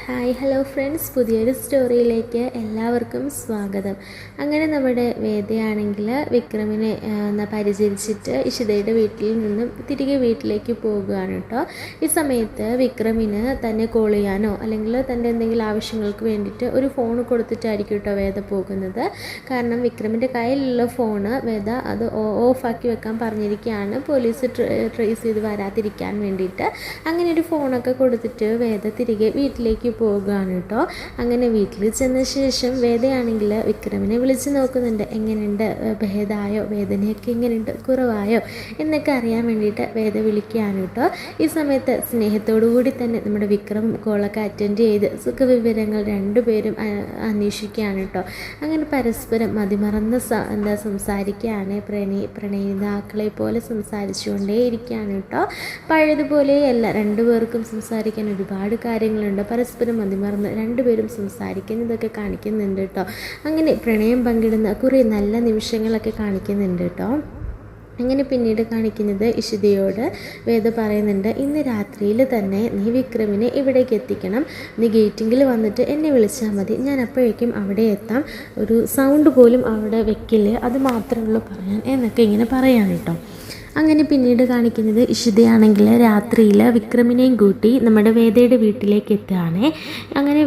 Hi hello friends, പുതിയൊരു സ്റ്റോറിയിലേക്ക് എല്ലാവർക്കും സ്വാഗതം. അങ്ങനെ നമ്മുടെ വേദയാണെങ്കിൽ വിക്രമിനെ പരിചരിച്ചിട്ട് ഇഷിതയുടെ വീട്ടിൽ നിന്നും തിരികെ വീട്ടിലേക്ക് പോകുകയാണ് കേട്ടോ. ഈ സമയത്ത് വിക്രമിന് തന്നെ കോൾ ചെയ്യാനോ അല്ലെങ്കിൽ തൻ്റെ എന്തെങ്കിലും ആവശ്യങ്ങൾക്ക് വേണ്ടിയിട്ട് ഒരു ഫോൺ കൊടുത്തിട്ടായിരിക്കും കേട്ടോ വേദ പോകുന്നത്. കാരണം വിക്രമിൻ്റെ കയ്യിലുള്ള ഫോണ് വേദ അത് ഓഫാക്കി വെക്കാൻ പറഞ്ഞിരിക്കുകയാണ്, പോലീസ് ട്രേസ് ചെയ്ത് വരാതിരിക്കാൻ വേണ്ടിയിട്ട്. അങ്ങനെ ഒരു ഫോണൊക്കെ കൊടുത്തിട്ട് വേദ തിരികെ വീട്ടിലേക്ക് പോകുകയാണ് കേട്ടോ. അങ്ങനെ വീട്ടിൽ ചെന്ന ശേഷം വേദയാണെങ്കിൽ വിക്രമിനെ വിളിച്ച് നോക്കുന്നുണ്ട്. എങ്ങനെയുണ്ട്, ഭേദമായോ, വേദനയൊക്കെ എങ്ങനെയുണ്ട്, കുറവായോ എന്നൊക്കെ അറിയാൻ വേണ്ടിയിട്ട് വേദ വിളിക്കുകയാണ് കേട്ടോ. ഈ സമയത്ത് സ്നേഹത്തോടു കൂടി തന്നെ നമ്മുടെ വിക്രം കോളൊക്കെ അറ്റൻഡ് ചെയ്ത് സുഖവിവരങ്ങൾ രണ്ടുപേരും അന്വേഷിക്കുകയാണ് കേട്ടോ. അങ്ങനെ പരസ്പരം മതിമറന്ന് സംസാരിക്കുകയാണ്, പ്രണയിതാക്കളെ പോലെ സംസാരിച്ചുകൊണ്ടേ ഇരിക്കുകയാണ് കേട്ടോ. പഴയതുപോലെയല്ല, രണ്ടുപേർക്കും സംസാരിക്കാൻ ഒരുപാട് കാര്യങ്ങളുണ്ട്. പരസ്പരം മതിമറന്ന് രണ്ടുപേരും സംസാരിക്കുന്നതൊക്കെ കാണിക്കുന്നുണ്ട് കേട്ടോ. അങ്ങനെ പ്രണയം പങ്കിടുന്ന കുറേ നല്ല നിമിഷങ്ങളൊക്കെ കാണിക്കുന്നുണ്ട് കേട്ടോ. അങ്ങനെ പിന്നീട് കാണിക്കുന്നത് ഇഷിതയോട് വേദ പറയുന്നുണ്ട്, ഇന്ന് രാത്രിയിൽ തന്നെ നീ വിക്രമിനെ ഇവിടേക്ക് എത്തിക്കണം. നീ ഗേറ്റിങ്ങിൽ വന്നിട്ട് എന്നെ വിളിച്ചാൽ മതി, ഞാൻ അപ്പോഴേക്കും അവിടെ എത്താം. ഒരു സൗണ്ട് പോലും അവിടെ വെക്കില്ലേ, അത് മാത്രമേ ഉള്ളൂ പറയാൻ എന്നൊക്കെ ഇങ്ങനെ പറയാൻ കേട്ടോ. അങ്ങനെ പിന്നീട് കാണിക്കുന്നത് ഇഷിതയാണെങ്കിൽ രാത്രിയിൽ വിക്രമിനെയും കൂട്ടി നമ്മുടെ വേദയുടെ വീട്ടിലേക്ക് എത്തുകയാണ്. അങ്ങനെ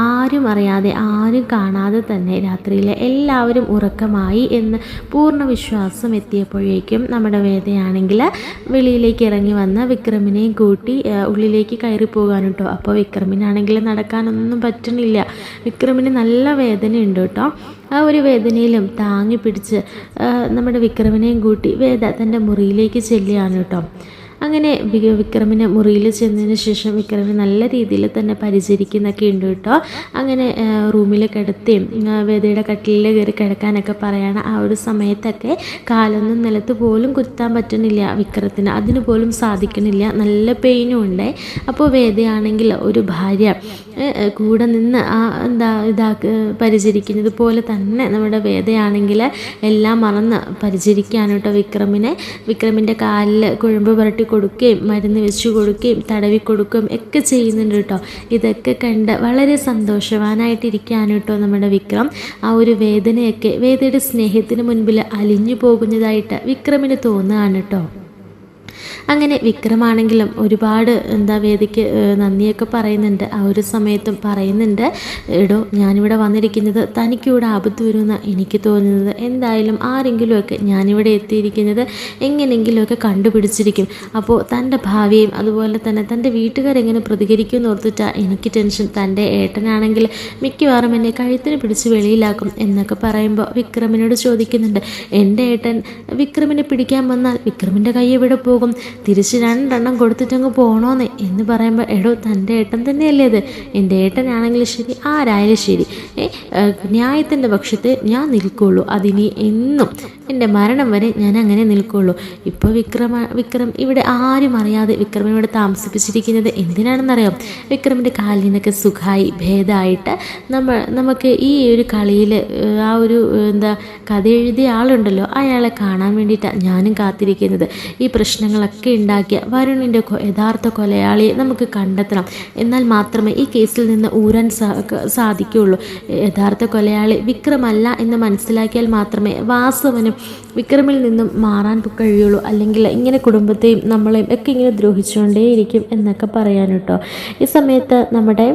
ആരും അറിയാതെ ആരും കാണാതെ തന്നെ രാത്രിയിൽ എല്ലാവരും ഉറക്കമായി എന്ന് പൂർണ്ണ വിശ്വാസം എത്തിയപ്പോഴേക്കും നമ്മുടെ വേദയാണെങ്കിൽ വെളിയിലേക്ക് ഇറങ്ങി വന്ന് വിക്രമിനെയും കൂട്ടി ഉള്ളിലേക്ക് കയറി പോകാൻ കേട്ടോ. അപ്പോൾ വിക്രമിനാണെങ്കിൽ നടക്കാനൊന്നും പറ്റണില്ല. വിക്രമിന് നല്ല വേദനയുണ്ട് കേട്ടോ. ആ ഒരു വേദനയിലും താങ്ങി പിടിച്ച് നമ്മുടെ വിക്രമിനെയും കൂട്ടി വേദ തൻ്റെ മുറിയിലേക്ക് ചെല്ലുകയാണ് കേട്ടോ. അങ്ങനെ വിക്രമിനെ മുറിയിൽ ചെന്നതിന് ശേഷം വിക്രമിനെ നല്ല രീതിയിൽ തന്നെ പരിചരിക്കുന്നൊക്കെ ഉണ്ട് കേട്ടോ. അങ്ങനെ റൂമിൽ കിടത്തിയും വേദയുടെ കട്ടിലിൽ കയറി കിടക്കാനൊക്കെ പറയാണ്. ആ ഒരു സമയത്തൊക്കെ കാലൊന്നും നിലത്ത് പോലും കുത്താൻ പറ്റുന്നില്ല വിക്രത്തിന്, അതിന് പോലും സാധിക്കണില്ല, നല്ല പെയിനും ഉണ്ട്. അപ്പോൾ വേദയാണെങ്കിൽ ഒരു ഭാര്യ കൂടെ നിന്ന് പരിചരിക്കുന്നത് പോലെ തന്നെ നമ്മുടെ വേദയാണെങ്കിൽ എല്ലാം മറന്ന് പരിചരിക്കുകയാണ് കേട്ടോ വിക്രമിൻ്റെ കാലിൽ കുഴമ്പ് പുരട്ടി കൊടുക്കുകയും മരുന്ന് വെച്ച് കൊടുക്കുകയും തടവി കൊടുക്കുകയും ഒക്കെ ചെയ്യുന്നുണ്ട് കേട്ടോ. ഇതൊക്കെ കണ്ട് വളരെ സന്തോഷവാനായിട്ടിരിക്കുകയാണ് കേട്ടോ നമ്മുടെ വിക്രം. ആ ഒരു വേദനയൊക്കെ വേദയുടെ സ്നേഹത്തിന് മുൻപിൽ അലിഞ്ഞു പോകുന്നതായിട്ട് വിക്രമിന് തോന്നുകയാണ് കേട്ടോ. അങ്ങനെ വിക്രമാണെങ്കിലും ഒരുപാട് വേദിക്ക് നന്ദിയൊക്കെ പറയുന്നുണ്ട്. ആ ഒരു സമയത്തും പറയുന്നുണ്ട്, എടോ ഞാനിവിടെ വന്നിരിക്കുന്നത് തനിക്കിവിടെ ആപത്ത് വരുമെന്ന് എനിക്ക് തോന്നുന്നത്. എന്തായാലും ആരെങ്കിലുമൊക്കെ ഞാനിവിടെ എത്തിയിരിക്കുന്നത് എങ്ങനെയെങ്കിലുമൊക്കെ കണ്ടുപിടിച്ചിരിക്കും. അപ്പോൾ തൻ്റെ ഭാവിയും അതുപോലെ തന്നെ തൻ്റെ വീട്ടുകാരെങ്ങനെ പ്രതികരിക്കുമെന്ന് ഓർത്തിട്ടാണ് എനിക്ക് ടെൻഷൻ. തൻ്റെ ഏട്ടനാണെങ്കിൽ മിക്കവാറും എന്നെ കഴുത്തിന് പിടിച്ച് വെളിയിലാക്കും എന്നൊക്കെ പറയുമ്പോൾ വിക്രമിനോട് ചോദിക്കുന്നുണ്ട്, എൻ്റെ ഏട്ടൻ വിക്രമിനെ പിടിക്കാൻ വന്നാൽ വിക്രമിൻ്റെ കൈ എവിടെ പോകും, തിരിച്ച് 2 എണ്ണം കൊടുത്തിട്ടങ്ങ് പോകണമെന്ന് എന്ന് പറയുമ്പോൾ, എടോ തൻ്റെ ഏട്ടൻ തന്നെയല്ലേ അത്, എൻ്റെ ഏട്ടനാണെങ്കിലും ശരി ആരായാലും ശരി ന്യായത്തിൻ്റെ പക്ഷത്ത് ഞാൻ നിൽക്കുള്ളൂ. അതിനി എന്നും എൻ്റെ മരണം വരെ ഞാൻ അങ്ങനെ നിൽക്കുള്ളൂ. ഇപ്പോൾ വിക്രം ഇവിടെ ആരും അറിയാതെ വിക്രമിനോട് താമസിപ്പിച്ചിരിക്കുന്നത് എന്തിനാണെന്നറിയാം, വിക്രമിൻ്റെ കാലിൽ നിന്നൊക്കെ സുഖമായി ഭേദമായിട്ട് നമുക്ക് ഈ ഒരു കളിയിൽ ആ ഒരു കഥ എഴുതിയ ആളുണ്ടല്ലോ അയാളെ കാണാൻ വേണ്ടിയിട്ടാണ് ഞാനും കാത്തിരിക്കുന്നത്. ഈ പ്രശ്നങ്ങളൊക്കെ ഉണ്ടാക്കിയ വരുണിൻ്റെ യഥാർത്ഥ കൊലയാളിയെ നമുക്ക് കണ്ടെത്തണം, എന്നാൽ മാത്രമേ ഈ കേസിൽ നിന്ന് ഊരാൻ സാധിക്കുകയുള്ളൂ. യഥാർത്ഥ കൊലയാളി വിക്രമല്ല എന്ന് മനസ്സിലാക്കിയാൽ മാത്രമേ വാസവനും വിക്രമിൽ നിന്നും മാറാൻ കഴിയുള്ളൂ. അല്ലെങ്കിൽ ഇങ്ങനെ കുടുംബത്തെയും നമ്മളെയും ഒക്കെ ഇങ്ങനെ ദ്രോഹിച്ചുകൊണ്ടേയിരിക്കും എന്നൊക്കെ പറയാൻ കേട്ടോ. ഈ സമയത്ത് നമ്മുടെ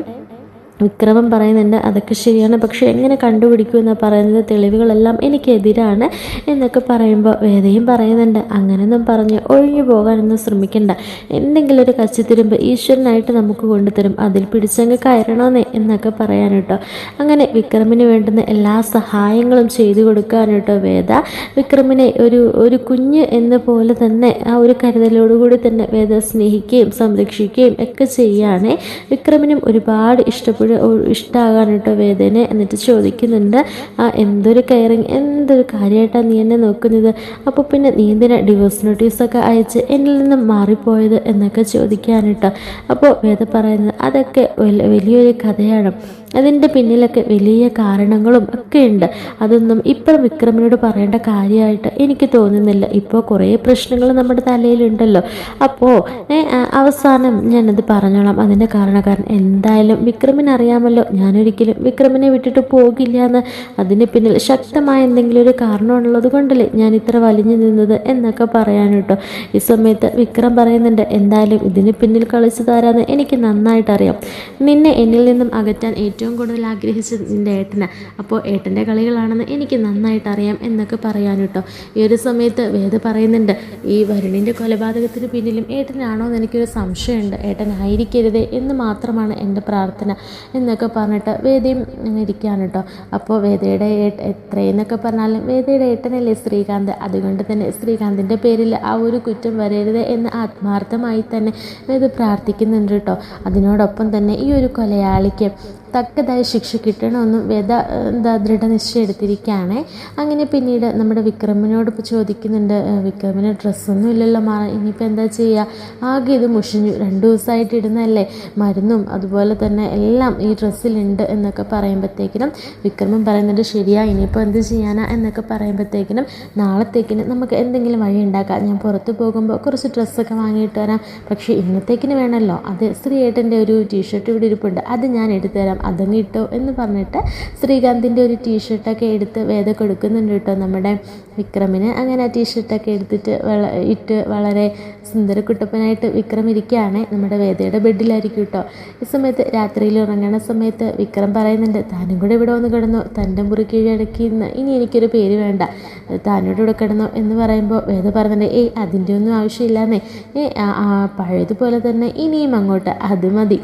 വിക്രമൻ പറയുന്നുണ്ട്, അതൊക്കെ ശരിയാണ്, പക്ഷേ എങ്ങനെ കണ്ടുപിടിക്കുമെന്ന് പറയുന്നത്, തെളിവുകളെല്ലാം എനിക്കെതിരാണ് എന്നൊക്കെ പറയുമ്പോൾ വേദയും പറയുന്നുണ്ട്, അങ്ങനെയൊന്നും പറഞ്ഞ് ഒഴിഞ്ഞു പോകാനൊന്നും ശ്രമിക്കണ്ട, എന്തെങ്കിലും ഒരു കച്ചിത്തിരുമ്പ് ഈശ്വരനായിട്ട് നമുക്ക് കൊണ്ടുതരും, അതിൽ പിടിച്ചങ്ങ് കയറണമെന്നേ എന്നൊക്കെ പറയാൻ കേട്ടോ. അങ്ങനെ വിക്രമിന് വേണ്ടുന്ന എല്ലാ സഹായങ്ങളും ചെയ്തു കൊടുക്കാൻ കേട്ടോ വേദ. വിക്രമിനെ ഒരു കുഞ്ഞ് എന്ന പോലെ തന്നെ ആ ഒരു കരുതലോടുകൂടി തന്നെ വേദ സ്നേഹിക്കുകയും സംരക്ഷിക്കുകയും ഒക്കെ ചെയ്യാനേ വിക്രമിനും ഒരുപാട് ഇഷ്ടപ്പെടും ഇഷ്ടമാകാൻ കേട്ടോ വേദേനെ. എന്നിട്ട് ചോദിക്കുന്നുണ്ട്, എന്തൊരു കെയറിങ്, എന്തൊരു കാര്യമായിട്ടാണ് നീ എന്നെ നോക്കുന്നത്, അപ്പോൾ പിന്നെ നീ എന്തിനാ ഡിവോഴ്സ് നോട്ടീസൊക്കെ അയച്ച് എന്നിൽ നിന്നും മാറിപ്പോയത് എന്നൊക്കെ ചോദിക്കാൻ കേട്ടോ. അപ്പോൾ വേദ പറയുന്നത് അതൊക്കെ വലിയൊരു കഥയാണ്, അതിൻ്റെ പിന്നിലൊക്കെ വലിയ കാരണങ്ങളും ഒക്കെ ഉണ്ട്. അതൊന്നും ഇപ്പോഴും വിക്രമിനോട് പറയേണ്ട കാര്യമായിട്ട് എനിക്ക് തോന്നുന്നില്ല. ഇപ്പോൾ കുറേ പ്രശ്നങ്ങൾ നമ്മുടെ തലയിലുണ്ടല്ലോ. അപ്പോൾ അവസാനം ഞാനത് പറഞ്ഞോളാം. അതിൻ്റെ കാരണക്കാരൻ എന്തായാലും വിക്രമിനറിയാമല്ലോ, ഞാനൊരിക്കലും വിക്രമിനെ വിട്ടിട്ട് പോകില്ല എന്ന്. അതിന് പിന്നിൽ ശക്തമായ എന്തെങ്കിലും ഒരു കാരണമുള്ളത് കൊണ്ടല്ലേ ഞാൻ ഇത്ര വലിഞ്ഞു നിന്നത് എന്നൊക്കെ പറയാൻ കേട്ടോ. ഈ സമയത്ത് വിക്രം പറയുന്നുണ്ട്, എന്തായാലും ഇതിന് പിന്നിൽ കളിച്ചു തരാമെന്ന് എനിക്ക് നന്നായിട്ട് അറിയാം. നിന്നെ എന്നിൽ നിന്നും അകറ്റാൻ ഏറ്റവും കൂടുതൽ ആഗ്രഹിച്ചത് നിൻ്റെ ഏട്ടന്. അപ്പോൾ ഏട്ടൻ്റെ കളികളാണെന്ന് എനിക്ക് നന്നായിട്ട് അറിയാം എന്നൊക്കെ പറയാൻ കേട്ടോ. ഈ ഒരു സമയത്ത് വേദ പറയുന്നുണ്ട്, ഈ വരുണിൻ്റെ കൊലപാതകത്തിന് പിന്നിലും ഏട്ടനാണോ എന്ന് എനിക്കൊരു സംശയമുണ്ട്, ഏട്ടനായിരിക്കരുതേ എന്ന് മാത്രമാണ് എൻ്റെ പ്രാർത്ഥന എന്നൊക്കെ പറഞ്ഞിട്ട് വേദയും ഇരിക്കുകയാണ് കേട്ടോ. അപ്പോൾ വേദയുടെ എത്രയെന്നൊക്കെ പറഞ്ഞാലും വേദയുടെ ഏട്ടനല്ലേ ശ്രീകാന്ത്, അതുകൊണ്ട് തന്നെ ശ്രീകാന്തിൻ്റെ പേരിൽ ആ ഒരു കുറ്റം വരരുത് എന്ന് ആത്മാർത്ഥമായി തന്നെ വേദ പ്രാർത്ഥിക്കുന്നുണ്ട് കേട്ടോ. അതിനോടൊപ്പം തന്നെ ഈ ഒരു കൊലയാളിക്ക് തക്കതായ ശിക്ഷ കിട്ടണമെന്നും വേദ ദൃഢനിശ്ചയം എടുത്തിരിക്കുകയാണ്. അങ്ങനെ പിന്നീട് നമ്മുടെ വിക്രമിനോട് ചോദിക്കുന്നുണ്ട്, വിക്രമിന് ഡ്രസ്സൊന്നും ഇല്ലല്ലോ ഇനിയിപ്പോൾ എന്താ ചെയ്യുക, ആകെ ഇത് മുഷിഞ്ഞു, 2 ദിവസമായിട്ട് ഇടുന്നതല്ലേ, മരുന്നും അതുപോലെ തന്നെ എല്ലാം ഈ ഡ്രസ്സിലുണ്ട് എന്നൊക്കെ പറയുമ്പോഴത്തേക്കിനും വിക്രമൻ പറയുന്നുണ്ട്, ശരിയാ ഇനിയിപ്പോൾ എന്ത് ചെയ്യാനാ എന്നൊക്കെ പറയുമ്പോഴത്തേക്കിനും നാളത്തേക്കിന് നമുക്ക് എന്തെങ്കിലും വഴി ഉണ്ടാക്കാം, ഞാൻ പുറത്ത് പോകുമ്പോൾ കുറച്ച് ഡ്രസ്സൊക്കെ വാങ്ങിയിട്ട് വരാം, പക്ഷേ ഇന്നത്തേക്കിന് വേണമല്ലോ, അത് ശ്രീയേട്ടൻ്റെ ഒരു ടീഷർട്ട് ഇവിടെ ഇരിപ്പുണ്ട്, അത് ഞാൻ എടുത്തു തരാം, അതങ്ങ് ഇട്ടോ എന്ന് പറഞ്ഞിട്ട് ശ്രീകാന്തിൻ്റെ ഒരു ടീഷർട്ടൊക്കെ എടുത്ത് വേദ കൊടുക്കുന്നുണ്ട് കേട്ടോ നമ്മുടെ വിക്രമിന്. അങ്ങനെ ആ ടീഷർട്ടൊക്കെ എടുത്തിട്ട് ഇട്ട് വളരെ സുന്ദരക്കുട്ടപ്പനായിട്ട് വിക്രം ഇരിക്കുകയാണ്. നമ്മുടെ വേദയുടെ ബെഡിലായിരിക്കും കേട്ടോ. ഈ സമയത്ത് രാത്രിയിൽ ഉറങ്ങണ സമയത്ത് വിക്രം പറയുന്നുണ്ട്, താനും കൂടെ ഇവിടെ വന്ന് കിടന്നോ, തൻ്റെ മുറി കീഴടക്കി ഇനി എനിക്കൊരു പേര് വേണ്ട, താനോട് ഇവിടെ കിടന്നോ എന്ന് പറയുമ്പോൾ വേദ പറയുന്നുണ്ട്, അതിൻ്റെ ഒന്നും ആവശ്യമില്ലാന്നേ, പഴയതുപോലെ തന്നെ ഇനിയും അങ്ങോട്ട് അത് മതി,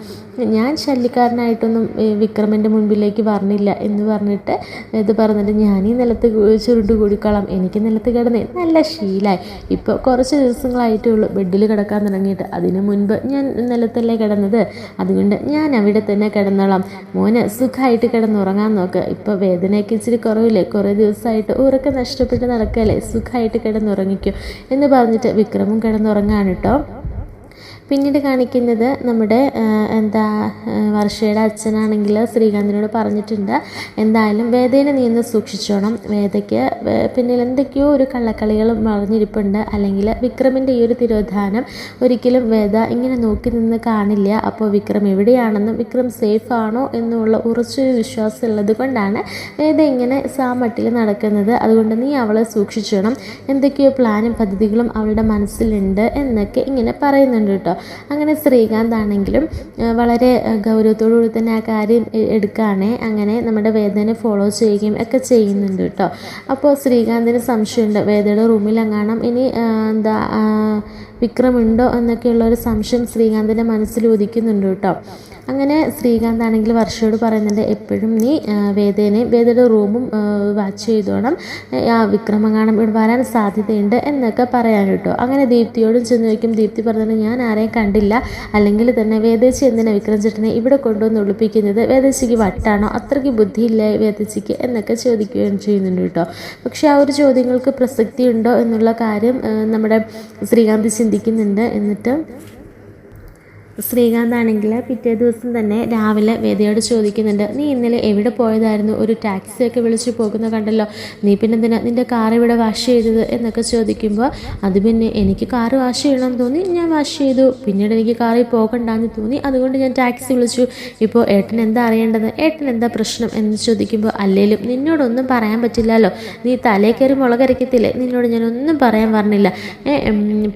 ഞാൻ ശല്യക്കാരനായിട്ടൊന്നും വിക്രമൻ്റെ മുൻപിലേക്ക് പറഞ്ഞില്ല എന്ന് പറഞ്ഞിട്ട് ഇത് പറഞ്ഞിട്ട്, ഞാൻ ഈ നിലത്ത് ചുരുണ്ട് കൂടിക്കോളാം, എനിക്ക് നിലത്ത് കിടന്നേ നല്ല ശീലമായി, ഇപ്പോൾ കുറച്ച് ദിവസങ്ങളായിട്ടേ ഉള്ളൂ ബെഡിൽ കിടക്കാൻ തുടങ്ങിയിട്ട്, അതിനു മുൻപ് ഞാൻ നിലത്തല്ലേ കിടന്നത്, അതുകൊണ്ട് ഞാൻ അവിടെ തന്നെ കിടന്നോളാം, മോന് സുഖമായിട്ട് കിടന്നുറങ്ങാൻ നോക്ക്, ഇപ്പോൾ വേദനയൊക്കെ ഇച്ചിരി കുറവില്ലേ, കുറേ ദിവസമായിട്ട് ഉറക്കം നഷ്ടപ്പെട്ട് നടക്കല്ലേ, സുഖമായിട്ട് കിടന്നുറങ്ങിക്കും എന്ന് പറഞ്ഞിട്ട് വിക്രമും കിടന്നുറങ്ങാണ് കേട്ടോ. പിന്നീട് കാണിക്കുന്നത് നമ്മുടെ വർഷയുടെ അച്ഛനാണെങ്കിൽ ശ്രീകാന്തിനോട് പറഞ്ഞിട്ടുണ്ട്, എന്തായാലും വേദേനെ നീ ഒന്ന് സൂക്ഷിച്ചോണം, വേദയ്ക്ക് പിന്നിൽ എന്തൊക്കെയോ ഒരു കള്ളക്കളികൾ മറിഞ്ഞിരിപ്പുണ്ട്, അല്ലെങ്കിൽ വിക്രമിൻ്റെ ഈ ഒരു തിരോധാനം ഒരിക്കലും വേദ ഇങ്ങനെ നോക്കി നിന്ന് കാണില്ല, അപ്പോൾ വിക്രം എവിടെയാണെന്നും വിക്രം സേഫ് ആണോ എന്നുള്ള ഉറച്ചൊരു വിശ്വാസം ഉള്ളത് കൊണ്ടാണ് വേദ ഇങ്ങനെ സാമട്ടിൽ നടക്കുന്നത്, അതുകൊണ്ട് നീ അവളെ സൂക്ഷിച്ചോണം, എന്തൊക്കെയോ പ്ലാനും പദ്ധതികളും അവളുടെ മനസ്സിലുണ്ട് എന്നൊക്കെ ഇങ്ങനെ പറയുന്നുണ്ട് കേട്ടോ. അങ്ങനെ ശ്രീകാന്ത് ആണെങ്കിലും വളരെ ഗൗരവത്തോടുകൂടി തന്നെ ആ കാര്യം എടുക്കുകയാണ്. അങ്ങനെ നമ്മുടെ വേദനെ ഫോളോ ചെയ്യുകയും ഒക്കെ ചെയ്യുന്നുണ്ട് കേട്ടോ. അപ്പോൾ ശ്രീകാന്തിന് സംശയമുണ്ട്, വേദയുടെ റൂമിലെങ്ങാനും ഇനി വിക്രമുണ്ടോ എന്നൊക്കെയുള്ളൊരു സംശയം ശ്രീകാന്തിൻ്റെ മനസ്സിൽ ഉദിക്കുന്നുണ്ട് കേട്ടോ. അങ്ങനെ ശ്രീകാന്ത് ആണെങ്കിൽ വർഷയോട് പറയുന്നുണ്ട്, എപ്പോഴും നീ വേദയുടെ റൂമും വാച്ച് ചെയ്തോണം, വിക്രമങ്ങാണം ഇവിടെ വരാൻ സാധ്യതയുണ്ട് എന്നൊക്കെ പറയാൻ കേട്ടോ. അങ്ങനെ ദീപ്തിയോടും ചെന്ന് വയ്ക്കും. ദീപ്തി പറഞ്ഞിട്ട്, ഞാൻ ആരെയും കണ്ടില്ല, അല്ലെങ്കിൽ തന്നെ വേദേച്ചി എന്തിനാണ് വിക്രം ചേട്ടനെ ഇവിടെ കൊണ്ടുവന്ന് ഒളിപ്പിക്കുന്നത്, വേദേച്ചിക്ക് വട്ടാണോ, അത്രയ്ക്ക് ബുദ്ധിയില്ല വേദേച്ചിക്ക് എന്നൊക്കെ ചോദിക്കുകയും ചെയ്യുന്നുണ്ട് കേട്ടോ. പക്ഷേ ആ ഒരു ചോദ്യങ്ങൾക്ക് പ്രസക്തി ഉണ്ടോ എന്നുള്ള കാര്യം നമ്മുടെ ശ്രീകാന്ത് ചിന്തിക്കുന്നുണ്ട്. എന്നിട്ട് ശ്രീകാന്ത് ആണെങ്കിൽ പിറ്റേ ദിവസം തന്നെ രാവിലെ വേദയോട് ചോദിക്കുന്നുണ്ട്, നീ ഇന്നലെ എവിടെ പോയതായിരുന്നു, ഒരു ടാക്സിയൊക്കെ വിളിച്ച് പോകുന്ന കണ്ടല്ലോ, നീ പിന്നെ എന്തിനാ നിൻ്റെ കാർ ഇവിടെ വാഷ് ചെയ്തത് എന്നൊക്കെ ചോദിക്കുമ്പോൾ, അത് പിന്നെ എനിക്ക് കാർ വാഷ് ചെയ്യണമെന്ന് തോന്നി, ഞാൻ വാഷ് ചെയ്തു, പിന്നീട് എനിക്ക് കാറിൽ പോകണ്ടെന്ന് തോന്നി, അതുകൊണ്ട് ഞാൻ ടാക്സി വിളിച്ചു, ഇപ്പോൾ ഏട്ടൻ എന്താ അറിയേണ്ടത്, ഏട്ടൻ എന്താ പ്രശ്നം എന്ന് ചോദിക്കുമ്പോൾ, അല്ലേലും നിന്നോടൊന്നും പറയാൻ പറ്റില്ലല്ലോ, നീ തലേ കയറി മുളകരയ്ക്കത്തില്ലേ, നിന്നോട് ഞാനൊന്നും പറയാൻ പറഞ്ഞില്ല,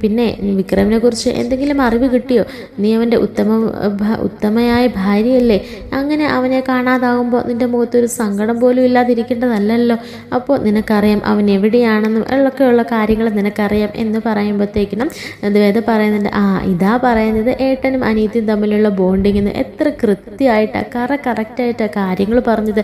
പിന്നെ വിക്രമിനെ കുറിച്ച് എന്തെങ്കിലും അറിവ് കിട്ടിയോ, നീ അവൻ്റെ ഉത്തമയായ ഭാര്യയല്ലേ, അങ്ങനെ അവനെ കാണാതാകുമ്പോൾ നിൻ്റെ മുഖത്തൊരു സങ്കടം പോലും ഇല്ലാതിരിക്കേണ്ടതല്ലല്ലോ, അപ്പോൾ നിനക്കറിയാം അവൻ എവിടെയാണെന്നും ഒക്കെയുള്ള കാര്യങ്ങൾ നിനക്കറിയാം എന്ന് പറയുമ്പോഴത്തേക്കിനും വേദ പറയുന്നുണ്ട്, ഇതാ പറയുന്നത് ഏട്ടനും അനിയത്തിയും തമ്മിലുള്ള ബോണ്ടിങ്ങിന് എത്ര കൃത്യമായിട്ടാണ് കറക്റ്റായിട്ടാണ് കാര്യങ്ങൾ പറഞ്ഞത്,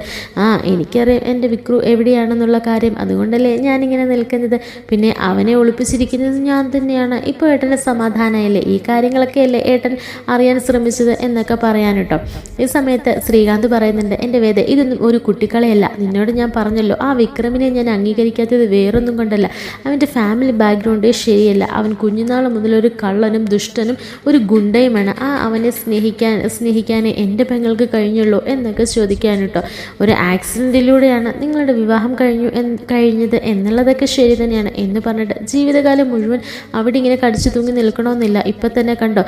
എനിക്കറിയാം എൻ്റെ വിക്രു എവിടെയാണെന്നുള്ള കാര്യം, അതുകൊണ്ടല്ലേ ഞാനിങ്ങനെ നിൽക്കുന്നത്, പിന്നെ അവനെ ഒളിപ്പിച്ചിരിക്കുന്നത് ഞാൻ തന്നെയാണ്, ഇപ്പോൾ ഏട്ടൻ്റെ സമാധാനമായില്ലേ, ഈ കാര്യങ്ങളൊക്കെ അല്ലേ ഏട്ടൻ അറിയാൻ ശ്രമിച്ചത് എന്നൊക്കെ പറയാൻ കേട്ടോ. ഈ സമയത്ത് ശ്രീകാന്ത് പറയുന്നുണ്ട്, എൻ്റെ വേദ ഇതൊന്നും ഒരു കുട്ടിക്കളയല്ല, നിന്നോട് ഞാൻ പറഞ്ഞല്ലോ ആ വിക്രമിനെ ഞാൻ അംഗീകരിക്കാത്തത് വേറൊന്നും കൊണ്ടല്ല, അവൻ്റെ ഫാമിലി ബാക്ക്ഗ്രൗണ്ടേ ശരിയല്ല, അവൻ കുഞ്ഞുനാൾ മുതൽ ഒരു കള്ളനും ദുഷ്ടനും ഒരു ഗുണ്ടയുമാണ്, അവനെ സ്നേഹിക്കാനേ എൻ്റെ പെങ്ങൾക്ക് കഴിഞ്ഞുള്ളൂ എന്നൊക്കെ ചോദിക്കാൻ കേട്ടോ. ഒരു ആക്സിഡൻറ്റിലൂടെയാണ് നിങ്ങളുടെ വിവാഹം കഴിഞ്ഞത് എന്നുള്ളതൊക്കെ ശരി തന്നെയാണ് എന്ന് പറഞ്ഞിട്ട് ജീവിതകാലം മുഴുവൻ അവിടെ ഇങ്ങനെ കടിച്ചു തൂങ്ങി നിൽക്കണമെന്നില്ല, ഇപ്പം തന്നെ കണ്ടോ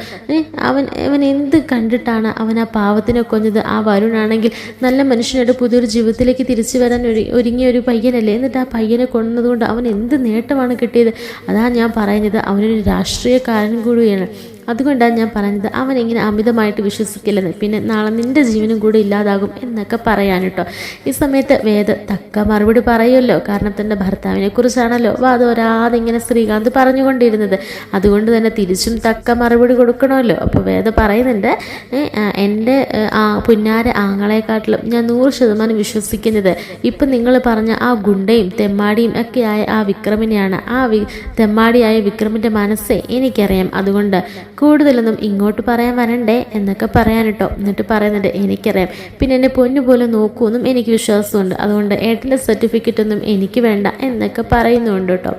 അവൻ എന്ത് കണ്ടിട്ടാണ് അവൻ ആ പാവത്തിനെ കൊഞ്ഞത്. ആ വരുണാണെങ്കിൽ നല്ല മനുഷ്യനായിട്ട് പുതിയൊരു ജീവിതത്തിലേക്ക് തിരിച്ചു വരാൻ ഒരുങ്ങിയ ഒരു പയ്യനല്ലേ, എന്നിട്ട് ആ പയ്യനെ കൊന്നതുകൊണ്ട് അവൻ എന്ത് നേട്ടമാണ് കിട്ടിയത്. അതാണ് ഞാൻ പറയുന്നത്, അവനൊരു രാഷ്ട്രീയക്കാരൻ കൂടിയാണ്. അതുകൊണ്ടാണ് ഞാൻ പറഞ്ഞത് അവൻ ഇങ്ങനെ അമിതമായിട്ട് വിശ്വസിക്കില്ലെന്ന്, പിന്നെ നാളെ നിൻ്റെ ജീവനും കൂടി ഇല്ലാതാകും എന്നൊക്കെ പറയാൻ കേട്ടോ. ഈ സമയത്ത് വേദ തക്ക മറുപടി പറയുമല്ലോ, കാരണം തൻ്റെ ഭർത്താവിനെ കുറിച്ചാണല്ലോ വാദോരാതെ ഇങ്ങനെ ശ്രീകാന്ത് പറഞ്ഞുകൊണ്ടിരുന്നത്, അതുകൊണ്ട് തന്നെ തിരിച്ചും തക്ക മറുപടി കൊടുക്കണമല്ലോ. അപ്പോൾ വേദ പറയുന്നുണ്ട്, എൻ്റെ പുന്നാര ആങ്ങളെക്കാട്ടിലും ഞാൻ 100% വിശ്വസിക്കുന്നത് ഇപ്പം നിങ്ങൾ പറഞ്ഞ ആ ഗുണ്ടയും തെമ്മാടിയും ഒക്കെ ആയ ആ വിക്രമിനെയാണ്. തെമ്മാടിയായ വിക്രമിൻ്റെ മനസ്സേ എനിക്കറിയാം, അതുകൊണ്ട് കൂടുതലൊന്നും ഇങ്ങോട്ട് പറയാൻ വരണ്ടേ എന്നൊക്കെ പറയാൻ കേട്ടോ. എന്നിട്ട് പറയുന്നുണ്ട്, എനിക്കറിയാം, പിന്നെ എന്നെ പൊന്നുപോലെ നോക്കുമെന്നും എനിക്ക് വിശ്വാസമുണ്ട്, അതുകൊണ്ട് ഏട്ടൻ്റെ സർട്ടിഫിക്കറ്റ് ഒന്നും എനിക്ക് വേണ്ട എന്നൊക്കെ പറയുന്നുണ്ട് കേട്ടോ.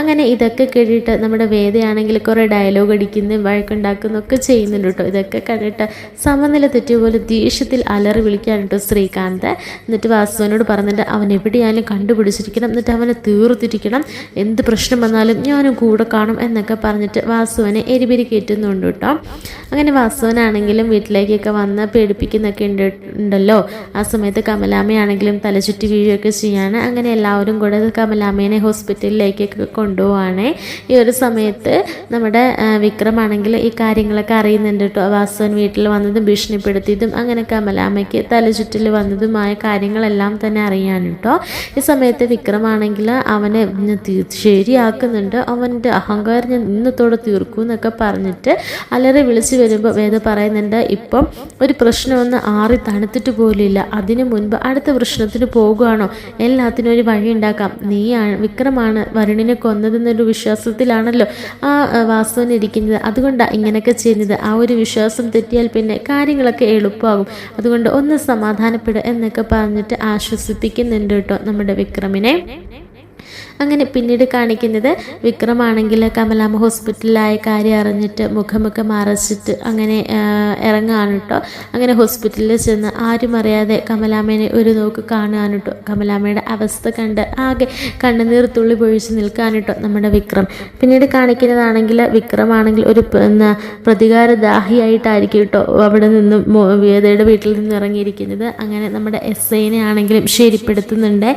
അങ്ങനെ ഇതൊക്കെ കേട്ടിട്ട് നമ്മുടെ വേദയാണെങ്കിൽ കുറേ ഡയലോഗ് അടിക്കുന്നതും വഴക്കുണ്ടാക്കുന്നതൊക്കെ ചെയ്യുന്നുണ്ട് കേട്ടോ. ഇതൊക്കെ കണ്ടിട്ട് സമനില തെറ്റിയ പോലെ ദേഷ്യത്തിൽ അലറി വിളിക്കാൻ കേട്ടോ ശ്രീകാന്ത്. എന്നിട്ട് വാസുവിനോട് പറഞ്ഞിട്ട് അവൻ എവിടെയായാലും കണ്ടുപിടിച്ചിരിക്കണം, എന്നിട്ട് അവനെ തീർത്തിരിക്കണം, എന്ത് പ്രശ്നം വന്നാലും ഞാനും കൂടെ കാണും എന്നൊക്കെ പറഞ്ഞിട്ട് വാസുവിനെ എരിപിരി കയറ്റുന്നുണ്ട് കേട്ടോ. അങ്ങനെ വാസുവിനാണെങ്കിലും വീട്ടിലേക്കൊക്കെ വന്ന് പേടിപ്പിക്കുന്നൊക്കെ ഉണ്ടല്ലോ. ആ സമയത്ത് കമലാമ്മയാണെങ്കിലും തലചുറ്റി വീഴുകയൊക്കെ ചെയ്യാണ്. അങ്ങനെ എല്ലാവരും കൂടെ കമലാമ്മേനെ ഹോസ്പിറ്റലിലേക്കൊക്കെ കൊണ്ടുപോവാണ്. ഈ ഒരു സമയത്ത് നമ്മുടെ വിക്രമാണെങ്കിൽ ഈ കാര്യങ്ങളൊക്കെ അറിയുന്നുണ്ട് കേട്ടോ. വാസുവൻ വീട്ടിൽ വന്നതും ഭീഷണിപ്പെടുത്തിയതും അങ്ങനെ കമലാമ്മയ്ക്ക് തലചുറ്റിൽ വന്നതുമായ കാര്യങ്ങളെല്ലാം തന്നെ അറിയാൻ കേട്ടോ. ഈ സമയത്ത് വിക്രമാണെങ്കിൽ അവനെ ശരിയാക്കുന്നുണ്ട്, അവൻ്റെ അഹങ്കാരം ഞാൻ ഇന്നത്തോടെ തീർക്കും എന്നൊക്കെ പറഞ്ഞിട്ട് അലറി വിളിച്ചു വരുമ്പോൾ വേദ പറയുന്നുണ്ട്, ഇപ്പം ഒരു പ്രശ്നമൊന്ന് ആറി തണുത്തിട്ട് പോലില്ല, അതിനു മുൻപ് അടുത്ത പ്രശ്നത്തിന് പോകുകയാണോ, എല്ലാത്തിനും ഒരു വഴി ഉണ്ടാക്കാം, വിക്രമാണ് വരുണിനെ കൊന്നതെന്നൊരു വിശ്വാസത്തിലാണല്ലോ ആ വാസുവിന് ഇരിക്കുന്നത്, അതുകൊണ്ടാണ് ഇങ്ങനെയൊക്കെ ചെയ്യുന്നത്. ആ ഒരു വിശ്വാസം തെറ്റിയാൽ പിന്നെ കാര്യങ്ങളൊക്കെ എളുപ്പമാകും, അതുകൊണ്ട് ഒന്ന് സമാധാനപ്പെടുക എന്നൊക്കെ പറഞ്ഞിട്ട് ആശ്വസിപ്പിക്കുന്നുണ്ട് കേട്ടോ നമ്മുടെ വിക്രമിനെ. അങ്ങനെ പിന്നീട് കാണിക്കുന്നത് വിക്രമാണെങ്കിൽ കമലാമ്മ ഹോസ്പിറ്റലിലായ കാര്യം അറിഞ്ഞിട്ട് മുഖമൊക്കെ മറച്ചിട്ട് അങ്ങനെ ഇറങ്ങുകയാണ് കേട്ടോ. അങ്ങനെ ഹോസ്പിറ്റലിൽ ചെന്ന് ആരും അറിയാതെ കമലാമ്മേനെ ഒരു നോക്ക് കാണുകയാണ് കേട്ടോ. കമലാമ്മയുടെ അവസ്ഥ കണ്ട് ആകെ കണ്ണുനീർ തുള്ളി പൊഴിച്ച് നിൽക്കാൻ കേട്ടോ നമ്മുടെ വിക്രം. പിന്നീട് കാണിക്കുന്നതാണെങ്കിൽ വിക്രമാണെങ്കിൽ ഒരു പ്രതികാരദാഹിയായിട്ടായിരിക്കും കേട്ടോ അവിടെ നിന്നും വേദയുടെ വീട്ടിൽ നിന്നും ഇറങ്ങിയിരിക്കുന്നത്. അങ്ങനെ നമ്മുടെ SIനെ ആണെങ്കിലും ശരിപ്പെടുത്തുന്നുണ്ട്.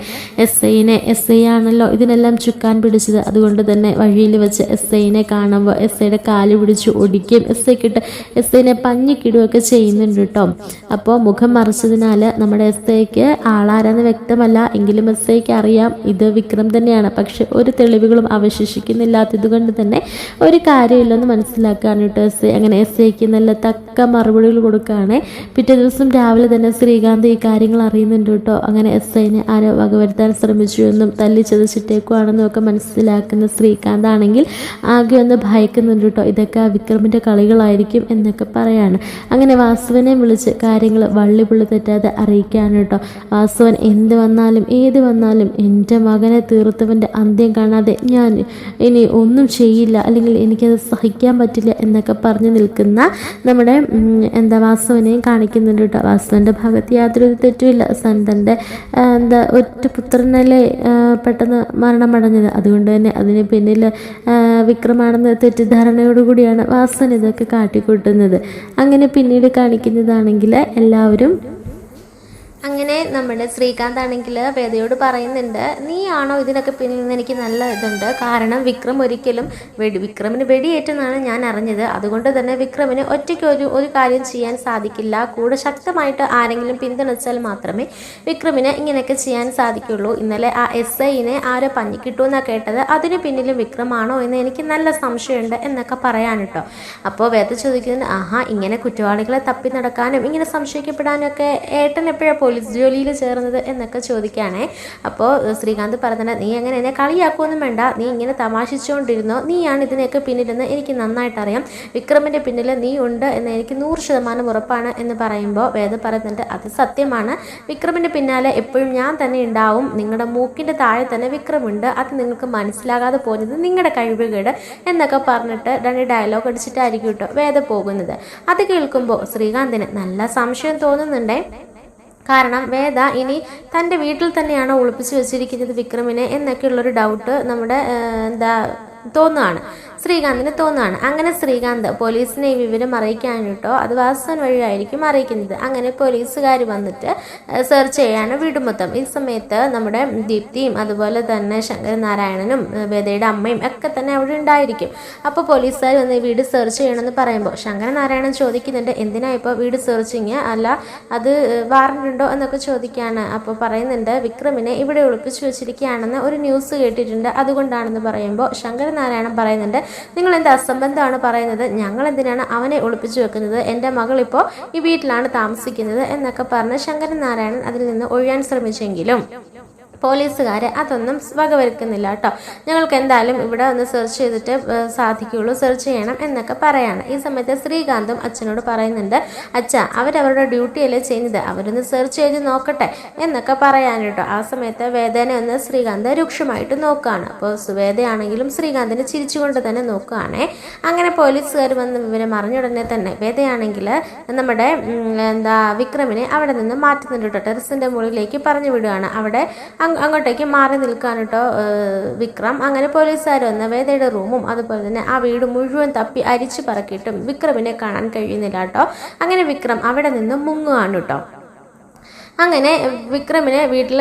SI ആണല്ലോ ഇതിനെല്ലാം ചുക്കാൻ പിടിച്ചത്, അതുകൊണ്ട് തന്നെ വഴിയിൽ വെച്ച് SIനെ കാണുമ്പോൾ SIയുടെ കാല് പിടിച്ച് ഒടിക്കുകയും SIനെ പഞ്ഞിക്കിടുകയൊക്കെ ചെയ്യുന്നുണ്ട് കേട്ടോ. അപ്പോൾ മുഖം മറച്ചതിനാൽ നമ്മുടെ SIക്ക് ആളാരെന്ന് വ്യക്തമല്ല, എങ്കിലും SIക്ക് അറിയാം ഇത് വിക്രം തന്നെയാണ്. പക്ഷെ ഒരു തെളിവുകളും അവശേഷിക്കുന്നില്ലാത്തത് കൊണ്ട് തന്നെ ഒരു കാര്യമില്ലെന്ന് മനസ്സിലാക്കുകയാണ് കേട്ടോ SI. അങ്ങനെ SIക്ക് നല്ല തക്ക മറുപടികൾ കൊടുക്കുകയാണ്. പിറ്റേ ദിവസം രാവിലെ തന്നെ ശ്രീകാന്ത് ഈ കാര്യങ്ങൾ അറിയുന്നുണ്ട് കേട്ടോ. അങ്ങനെ SIനെ ആരോ വകവരുത്താൻ ശ്രമിച്ചു എന്നും തല്ലി ചതച്ചിട്ടേക്കുവാണെന്നും ഒക്കെ മനസ്സിലാക്കുന്ന ശ്രീകാന്ത് ആണെങ്കിൽ ആകെ ഒന്ന് ഭയക്കുന്നുണ്ട് കേട്ടോ. ഇതൊക്കെ വിക്രമിൻ്റെ കളികളായിരിക്കും എന്നൊക്കെ പറയാണ്. അങ്ങനെ വാസുവിനെ വിളിച്ച് കാര്യങ്ങൾ വള്ളിപുള്ളി തെറ്റാതെ അറിയിക്കാണ് കേട്ടോ. വാസുവൻ എന്ത് വന്നാലും ഏത് വന്നാലും എൻ്റെ മകനെ തീർത്തവൻ്റെ അന്ത്യം കാണാതെ ഞാൻ ഇനി ഒന്നും ചെയ്യില്ല, അല്ലെങ്കിൽ എനിക്കത് സഹിക്കാൻ പറ്റില്ല എന്നൊക്കെ പറഞ്ഞ് നിൽക്കുന്ന നമ്മുടെ വാസുവിനെയും കാണിക്കുന്നുണ്ട് കേട്ടോ. വാസുവിൻ്റെ ഭാഗത്ത് യാതൊരു തെറ്റുമില്ല. തൻ്റെ ഒറ്റ പുത്രനല്ലേ പെട്ടെന്ന് മരണമടഞ്ഞത്, അതുകൊണ്ട് തന്നെ അതിന് പിന്നിൽ വിക്രമാണെന്ന തെറ്റിദ്ധാരണയോടുകൂടിയാണ് വാസൻ ഇതൊക്കെ കാട്ടിക്കൂട്ടുന്നത്. അങ്ങനെ പിന്നീട് കാണിക്കുന്നതാണെങ്കിൽ എല്ലാവരും അങ്ങനെ നമ്മുടെ ശ്രീകാന്ത് ആണെങ്കിൽ വേദയോട് പറയുന്നുണ്ട്, നീയാണോ ഇതിനൊക്കെ പിന്നിൽ നിന്ന് എനിക്ക് നല്ല ഇതുണ്ട്, കാരണം വിക്രം ഒരിക്കലും വിക്രമിന് വെടിയേറ്റെന്നാണ് ഞാൻ അറിഞ്ഞത്, അതുകൊണ്ട് തന്നെ വിക്രമിന് ഒറ്റയ്ക്ക് ഒരു കാര്യം ചെയ്യാൻ സാധിക്കില്ല, കൂടെ ശക്തമായിട്ട് ആരെങ്കിലും പിന്തുണച്ചാൽ മാത്രമേ വിക്രമിന് ഇങ്ങനെയൊക്കെ ചെയ്യാൻ സാധിക്കുള്ളൂ. ഇന്നലെ ആ SIനെ ആരോ പഞ്ഞിക്കിട്ടുമെന്നാണ് കേട്ടത്, അതിന് പിന്നിലും വിക്രമാണോ എന്ന് എനിക്ക് നല്ല സംശയമുണ്ട് എന്നൊക്കെ പറയാൻ കേട്ടോ. അപ്പോൾ വേദ ചോദിക്കുന്നത്, ഇങ്ങനെ കുറ്റവാളികളെ തപ്പി നടക്കാനും ഇങ്ങനെ സംശയിക്കപ്പെടാനും ഒക്കെ ഏട്ടൻ എപ്പോഴാണ് പോലീസ് ജോലിയിൽ ചേർന്നത് എന്നൊക്കെ ചോദിക്കുകയാണേ. അപ്പോൾ ശ്രീകാന്ത് പറഞ്ഞത്, നീ അങ്ങനെ എന്നെ കളിയാക്കുമൊന്നും വേണ്ട, നീ ഇങ്ങനെ തമാശിച്ചുകൊണ്ടിരുന്നോ, നീയാണ് ഇതിനെയൊക്കെ പിന്നിലെന്ന് എനിക്ക് നന്നായിട്ട് അറിയാം, വിക്രമിൻ്റെ പിന്നിൽ നീ ഉണ്ട് എന്ന് എനിക്ക് 100% ഉറപ്പാണ് എന്ന് പറയുമ്പോൾ വേദ പറയുന്നുണ്ട്, അത് സത്യമാണ്, വിക്രമിൻ്റെ പിന്നാലെ എപ്പോഴും ഞാൻ തന്നെ ഉണ്ടാവും, നിങ്ങളുടെ മൂക്കിൻ്റെ താഴെ തന്നെ വിക്രമുണ്ട്, അത് നിങ്ങൾക്ക് മനസ്സിലാകാതെ പോകുന്നത് നിങ്ങളുടെ കഴിവുകേട് എന്നൊക്കെ പറഞ്ഞിട്ട് 2 ഡയലോഗ് അടിച്ചിട്ടായിരിക്കും കേട്ടോ വേദ പോകുന്നത്. അത് കേൾക്കുമ്പോൾ ശ്രീകാന്തിന് നല്ല സംശയം തോന്നുന്നുണ്ടേ. കാരണം വേദ ഇനി തൻ്റെ വീട്ടിൽ തന്നെയാണോ ഒളിപ്പിച്ച് വെച്ചിരിക്കുന്നത് വിക്രമിനെ എന്നൊക്കെയുള്ളൊരു ഡൗട്ട് നമ്മുടെ തോന്നുകയാണ്, ശ്രീകാന്തിന് തോന്നുകയാണ്. അങ്ങനെ ശ്രീകാന്ത് പോലീസിനെ ഈ വിവരം അറിയിക്കാൻ കേട്ടോ, അത് വാസവൻ വഴിയായിരിക്കും അറിയിക്കുന്നത്. അങ്ങനെ പോലീസുകാർ വന്നിട്ട് സെർച്ച് ചെയ്യാണ് വീട് മൊത്തം. ഈ സമയത്ത് നമ്മുടെ ദീപ്തിയും അതുപോലെ തന്നെ ശങ്കരനാരായണനും വേദയുടെ അമ്മയും ഒക്കെ തന്നെ അവിടെ ഉണ്ടായിരിക്കും. അപ്പോൾ പോലീസുകാർ വന്ന് വീട് സെർച്ച് ചെയ്യണമെന്ന് പറയുമ്പോൾ ശങ്കരനാരായണൻ ചോദിക്കുന്നുണ്ട്, എന്തിനാ ഇപ്പോൾ വീട് സെർച്ചിങ്, അല്ല അത് വാറണ്ട് ഉണ്ടോ എന്നൊക്കെ ചോദിക്കുകയാണ്. അപ്പോൾ പറയുന്നുണ്ട്, വിക്രമിനെ ഇവിടെ ഒളിപ്പിച്ചു വെച്ചിരിക്കുകയാണെന്ന് ഒരു ന്യൂസ് കേട്ടിട്ടുണ്ട്, അതുകൊണ്ടാണെന്ന് പറയുമ്പോൾ ശങ്കരനാരായണൻ പറയുന്നുണ്ട്, നിങ്ങൾ എന്ത് അസംബന്ധമാണ് പറയുന്നത്, ഞങ്ങൾ എന്തിനാണ് അവനെ ഒളിപ്പിച്ചു വെക്കുന്നത്, എൻ്റെ മകളിപ്പോൾ ഈ വീട്ടിലാണ് താമസിക്കുന്നത് എന്നൊക്കെ പറഞ്ഞ് ശങ്കരനാരായണൻ അതിൽ നിന്ന് ഒഴിയാൻ ശ്രമിച്ചെങ്കിലും പോലീസുകാരെ അതൊന്നും വകവരുക്കുന്നില്ല കേട്ടോ. ഞങ്ങൾക്ക് എന്തായാലും ഇവിടെ ഒന്ന് സെർച്ച് ചെയ്തിട്ട് സാധിക്കുകയുള്ളൂ, സെർച്ച് ചെയ്യണം എന്നൊക്കെ പറയാണ്. ഈ സമയത്ത് ശ്രീകാന്തും അച്ഛനോട് പറയുന്നുണ്ട്, അച്ഛ അവരവരുടെ ഡ്യൂട്ടിയല്ലേ ചെയ്യുന്നത്, അവരൊന്ന് സെർച്ച് ചെയ്ത് നോക്കട്ടെ എന്നൊക്കെ പറയാൻ കേട്ടോ. ആ സമയത്ത് വേദനെ ഒന്ന് ശ്രീകാന്ത് രൂക്ഷമായിട്ട് നോക്കുകയാണ്. അപ്പോൾ വേദയാണെങ്കിലും ശ്രീകാന്തിനെ ചിരിച്ചുകൊണ്ട് തന്നെ നോക്കുകയാണേ. അങ്ങനെ പോലീസുകാർ വന്ന് വിവരം അറിഞ്ഞ ഉടനെ തന്നെ വേദയാണെങ്കിൽ നമ്മുടെ വിക്രമിനെ അവിടെ നിന്ന് മാറ്റുന്നുണ്ട് കേട്ടോ. ടെറസിൻ്റെ മുകളിലേക്ക് പറഞ്ഞു വിടുകയാണ്. അവിടെ അങ്ങോട്ടേക്ക് മാറി നിൽക്കാൻ കേട്ടോ വിക്രം. അങ്ങനെ പോലീസുകാർ വന്ന് വേദയുടെ റൂമും അതുപോലെ തന്നെ ആ വീട് മുഴുവൻ തപ്പി അരിച്ചു പറക്കിയിട്ടും വിക്രമിനെ കാണാൻ കഴിയുന്നില്ല കേട്ടോ. അങ്ങനെ വിക്രം അവിടെ നിന്ന് മുങ്ങുകയാണ് കേട്ടോ. അങ്ങനെ വിക്രമിനെ വീട്ടിൽ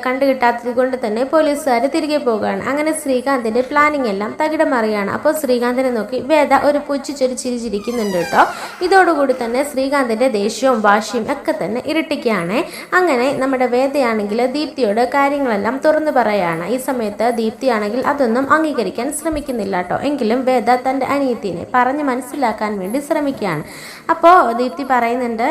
കണ്ടു കിട്ടാത്തത് കൊണ്ട് തന്നെ പോലീസുകാർ തിരികെ പോകുകയാണ്. അങ്ങനെ ശ്രീകാന്തിൻ്റെ പ്ലാനിങ് എല്ലാം തകിടം മറിയാണ്. അപ്പോൾ ശ്രീകാന്തിനെ നോക്കി വേദ ഒരു പുച്ഛിച്ചൊരു ചിരിച്ചിരിക്കുന്നുണ്ട് കേട്ടോ. ഇതോടുകൂടി തന്നെ ശ്രീകാന്തിൻ്റെ ദേഷ്യവും വാശിയും ഒക്കെ തന്നെ ഇരട്ടിക്കുകയാണ്. അങ്ങനെ നമ്മുടെ വേദയാണെങ്കിൽ ദീപ്തിയോട് കാര്യങ്ങളെല്ലാം തുറന്നു പറയാണ്. ഈ സമയത്ത് ദീപ്തിയാണെങ്കിൽ അതൊന്നും അംഗീകരിക്കാൻ ശ്രമിക്കുന്നില്ല കേട്ടോ. എങ്കിലും വേദ തൻ്റെ അനിയത്തിനെ പറഞ്ഞ് മനസ്സിലാക്കാൻ വേണ്ടി ശ്രമിക്കുകയാണ്. അപ്പോൾ ദീപ്തി പറയുന്നുണ്ട്,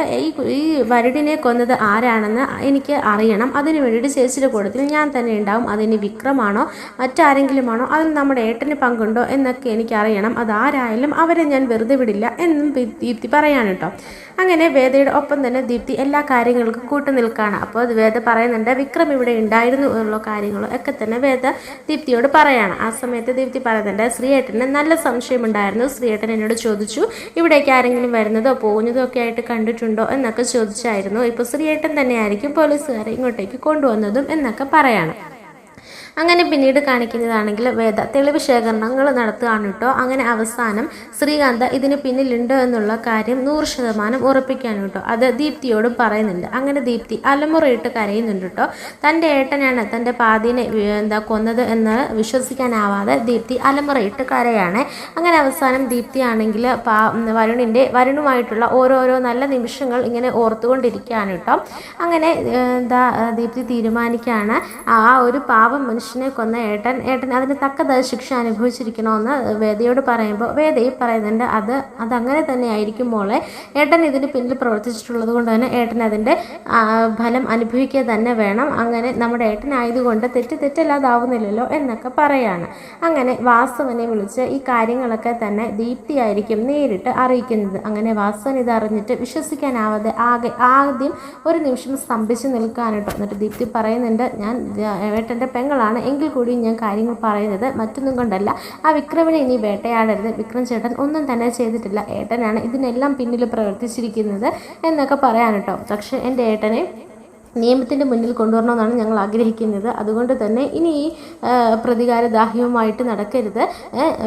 ഈ വരുടിനെ കൊന്നത് ആരാണെന്ന് എനിക്ക് അറിയണം, അതിനു വേണ്ടിയിട്ട് ചേച്ചിയുടെ കൂട്ടത്തിൽ ഞാൻ തന്നെ ഉണ്ടാവും, അതിന് വിക്രമാണോ മറ്റാരെങ്കിലുമാണോ, അതിൽ നമ്മുടെ ഏട്ടന് പങ്കുണ്ടോ എന്നൊക്കെ എനിക്കറിയണം, അതാരായാലും അവരെ ഞാൻ വെറുതെ വിടില്ല എന്നും ദീപ്തി പറയാൻ കേട്ടോ. അങ്ങനെ വേദയുടെ ഒപ്പം തന്നെ ദീപ്തി എല്ലാ കാര്യങ്ങൾക്കും കൂട്ടു നിൽക്കുകയാണ്. അപ്പോൾ വേദ പറയുന്നുണ്ട്, വിക്രം ഇവിടെ ഉണ്ടായിരുന്നു എന്നുള്ള കാര്യങ്ങളും ഒക്കെ തന്നെ വേദ ദീപ്തിയോട് പറയാണ്. ആ സമയത്ത് ദീപ്തി പറയുന്നുണ്ട്, ശ്രീയേട്ടന് നല്ല സംശയമുണ്ടായിരുന്നു, ശ്രീയേട്ടൻ എന്നോട് ചോദിച്ചു ഇവിടേക്ക് ആരെങ്കിലും വരുന്നതോ പോകുന്നതോ ഒക്കെ ആയിട്ട് കണ്ടിട്ടുണ്ടോ എന്നൊക്കെ ചോദിച്ചായിരുന്നു. ഇപ്പോൾ ശ്രീയേട്ടൻ തന്നെയായിരിക്കും പോലീസുകാരെ ഇങ്ങോട്ടേക്ക് കൊണ്ടുവന്നതും എന്നൊക്കെ പറയാണ്. അങ്ങനെ പിന്നീട് കാണിക്കുന്നതാണെങ്കിൽ വേദ തെളിവ് ശേഖരണങ്ങൾ നടത്തുകയാണ് കേട്ടോ. അങ്ങനെ അവസാനം ശ്രീകാന്ത് ഇതിന് പിന്നിലുണ്ട് എന്നുള്ള കാര്യം 100% ഉറപ്പിക്കാൻ കേട്ടോ. അത് ദീപ്തിയോടും പറയുന്നുണ്ട്. അങ്ങനെ ദീപ്തി അലമുറയിട്ട് കരയുന്നുണ്ട് കേട്ടോ. തൻ്റെ ഏട്ടനാണ് തൻ്റെ പാതിനെ കൊന്നത് എന്ന് വിശ്വസിക്കാനാവാതെ ദീപ്തി അലമുറയിട്ട് കരയാണ്. അങ്ങനെ അവസാനം ദീപ്തി ആണെങ്കിൽ വരുണുമായിട്ടുള്ള ഓരോരോ നല്ല നിമിഷങ്ങൾ ഇങ്ങനെ ഓർത്തുകൊണ്ടിരിക്കുകയാണ് കേട്ടോ. അങ്ങനെ ദീപ്തി തീരുമാനിക്കുകയാണ്, ആ ഒരു പാവം മനുഷ്യനെ കൊന്ന ഏട്ടൻ അതിന് തക്കതായ ശിക്ഷ അനുഭവിച്ചിരിക്കണമെന്ന് വേദയോട് പറയുമ്പോൾ വേദയും പറയുന്നുണ്ട്, അതങ്ങനെ തന്നെ ആയിരിക്കും മോളെ, ഏട്ടൻ ഇതിന് പിന്നിൽ പ്രവർത്തിച്ചിട്ടുള്ളത് കൊണ്ട് തന്നെ ഏട്ടൻ അതിൻ്റെ ഫലം അനുഭവിക്കുക തന്നെ വേണം, അങ്ങനെ നമ്മുടെ ഏട്ടനായതുകൊണ്ട് തെറ്റല്ലാതാവുന്നില്ലല്ലോ എന്നൊക്കെ പറയാണ്. അങ്ങനെ വാസവനെ വിളിച്ച് ഈ കാര്യങ്ങളൊക്കെ തന്നെ ദീപ്തിയായിരിക്കും നേരിട്ട് അറിയിക്കുന്നത്. അങ്ങനെ വാസവൻ ഇതറിഞ്ഞിട്ട് വിശ്വസിക്കാനാവാതെ ആദ്യം ഒരു നിമിഷം സ്തംഭിച്ച് നിൽക്കാനിട്ടോ. എന്നിട്ട് ദീപ്തി പറയുന്നുണ്ട്, ഞാൻ ഏട്ടൻ്റെ പെങ്ങളാണ്, എങ്കിൽ കൂടി ഞാൻ കാര്യങ്ങൾ പറയുന്നത് മറ്റൊന്നും കൊണ്ടല്ല, ആ വിക്രമിനെ ഇനി വേട്ടയാടരുത്, വിക്രം ചേട്ടൻ ഒന്നും തന്നെ ചെയ്തിട്ടില്ല, ഏട്ടനാണ് ഇതിനെല്ലാം പിന്നിൽ പ്രവർത്തിച്ചിരിക്കുന്നത് എന്നൊക്കെ പറയാൻ കേട്ടോ. പക്ഷേ എൻ്റെ ഏട്ടനെ നിയമത്തിൻ്റെ മുന്നിൽ കൊണ്ടുവരണമെന്നാണ് ഞങ്ങൾ ആഗ്രഹിക്കുന്നത്, അതുകൊണ്ട് തന്നെ ഇനി ഈ പ്രതികാരദാഹ്യവുമായിട്ട് നടക്കരുത്,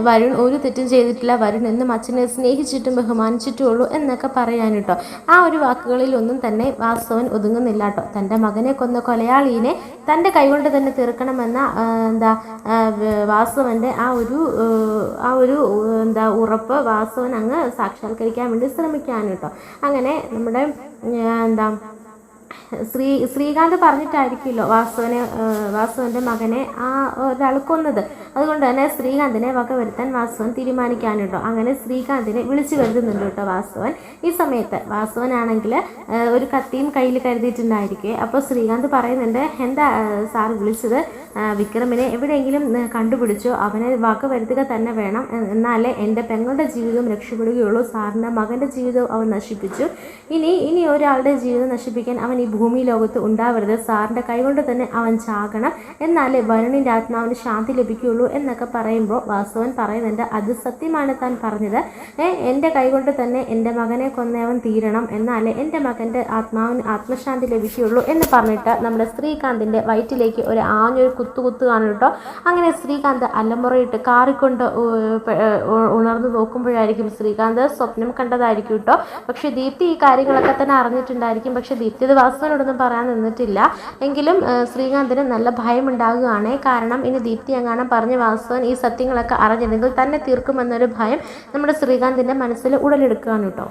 വരുൺ ഒരു തെറ്റും ചെയ്തിട്ടില്ല, വരുൺ എന്നും അച്ഛനെ സ്നേഹിച്ചിട്ടും ബഹുമാനിച്ചിട്ടുള്ളൂ എന്നൊക്കെ പറയാൻ കേട്ടോ. ആ ഒരു വാക്കുകളിലൊന്നും തന്നെ വാസവൻ ഒതുങ്ങുന്നില്ല കേട്ടോ. തൻ്റെ മകനെ കൊന്ന കൊലയാളീനെ തൻ്റെ കൈകൊണ്ട് തന്നെ തീർക്കണമെന്ന വാസവൻ്റെ ആ ഒരു ഉറപ്പ് വാസവൻ അങ്ങ് സാക്ഷാത്കരിക്കാൻ വേണ്ടി ശ്രമിക്കാൻ കേട്ടോ. അങ്ങനെ നമ്മുടെ ശ്രീകാന്ത് പറഞ്ഞിട്ടായിരിക്കുമല്ലോ വാസുവിൻ്റെ മകനെ ആ ഒരാൾ കൊന്നത്. അതുകൊണ്ട് തന്നെ ശ്രീകാന്തിനെ വകവരുത്താൻ വാസുവൻ തീരുമാനിക്കാനുണ്ടോ. അങ്ങനെ ശ്രീകാന്തിനെ വിളിച്ചു വരുത്തുന്നുണ്ട് കേട്ടോ വാസുവൻ. ഈ സമയത്ത് വാസുവനാണെങ്കിൽ ഒരു കത്തിയും കയ്യിൽ കരുതിയിട്ടുണ്ടായിരിക്കേ. അപ്പോൾ ശ്രീകാന്ത് പറയുന്നുണ്ട്, എന്താ സാർ വിളിച്ചത്? വിക്രമിനെ എവിടെയെങ്കിലും കണ്ടുപിടിച്ചോ, അവനെ വകവരുത്തുക തന്നെ വേണം, എന്നാലേ എൻ്റെ പെങ്ങളുടെ ജീവിതം രക്ഷപ്പെടുകയുള്ളൂ. സാറിൻ്റെ മകൻ്റെ ജീവിതവും അവൻ നശിപ്പിച്ചു. ഇനി ഒരാളുടെ ജീവിതം നശിപ്പിക്കാൻ അവൻ ഈ ഭൂമി ലോകത്ത് ഉണ്ടാവരുത്. സാറിൻ്റെ കൈകൊണ്ട് തന്നെ അവൻ ചാകണം, എന്നാലേ വരുണിൻ്റെ ആത്മാവിന് ശാന്തി ലഭിക്കുകയുള്ളൂ എന്നൊക്കെ പറയുമ്പോൾ വാസുവൻ പറയുന്നുണ്ട്, അത് സത്യമാണ് താൻ പറഞ്ഞത്. എൻ്റെ കൈകൊണ്ട് തന്നെ എൻ്റെ മകനെ കൊന്നവൻ തീരണം, എന്നാലേ എൻ്റെ മകൻ്റെ ആത്മാവിന് ആത്മശാന്തി ലഭിക്കുകയുള്ളൂ എന്ന് പറഞ്ഞിട്ട് നമ്മുടെ ശ്രീകാന്തിൻ്റെ വയറ്റിലേക്ക് ഒരു ആഞ്ഞൊരു കുത്തുകയാണ് കേട്ടോ. അങ്ങനെ ശ്രീകാന്ത് അലമുറയിട്ട് കാറിക്കൊണ്ട് ഉണർന്നു നോക്കുമ്പോഴായിരിക്കും ശ്രീകാന്ത് സ്വപ്നം കണ്ടതായിരിക്കും കേട്ടോ. പക്ഷേ ദീപ്തി ഈ കാര്യങ്ങളൊക്കെ തന്നെ അറിഞ്ഞിട്ടുണ്ടായിരിക്കും. പക്ഷെ ദീപ്തി ഇത് വാസുവിനോടൊന്നും പറയാൻ നിന്നിട്ടില്ല. എങ്കിലും ശ്രീകാന്തിന് നല്ല ഭയമുണ്ടാകുകയാണ്. കാരണം ഇനി ദീപ്തി എങ്ങാനും പറഞ്ഞ് വാസുവൻ ഈ സത്യങ്ങളൊക്കെ അറിഞ്ഞിരുന്നെങ്കിൽ തന്നെ തീർക്കുമെന്നൊരു ഭയം നമ്മുടെ ശ്രീകാന്തിൻ്റെ മനസ്സിൽ ഉടലെടുക്കുകയാണ് കേട്ടോ.